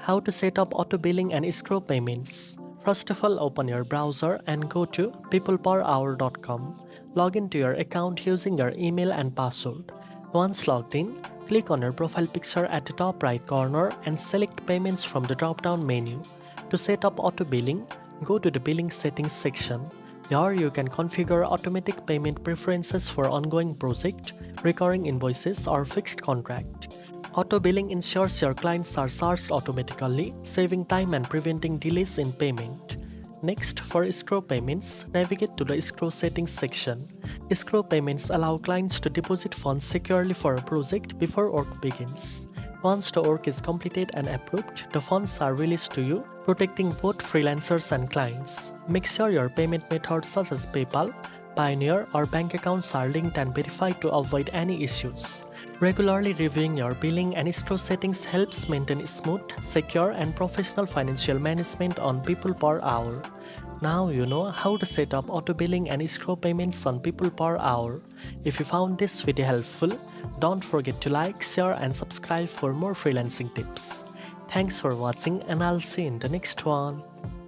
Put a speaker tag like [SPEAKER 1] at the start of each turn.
[SPEAKER 1] How to set up auto billing and escrow payments. First of all, open your browser and go to peopleperhour.com. Log into your account using your email and password. Once logged in, click on your profile picture at the top right corner and select Payments from the drop-down menu. To set up auto billing, go to the Billing Settings section. Here you can configure automatic payment preferences for ongoing project, recurring invoices, or fixed contract. Auto billing ensures your clients are charged automatically, saving time and preventing delays in payment. Next, for escrow payments, navigate to the escrow settings section. Escrow payments allow clients to deposit funds securely for a project before work begins. Once the work is completed and approved, the funds are released to you, protecting both freelancers and clients. Make sure your payment methods such as PayPal, Pioneer, or bank accounts are linked and verified to avoid any issues. Regularly reviewing your billing and escrow settings helps maintain smooth, secure, and professional financial management on People per Hour. Now you know how to set up auto billing and escrow payments on People per Hour. If you found this video helpful, don't forget to like, share, and subscribe for more freelancing tips. Thanks for watching, and I'll see you in the next one.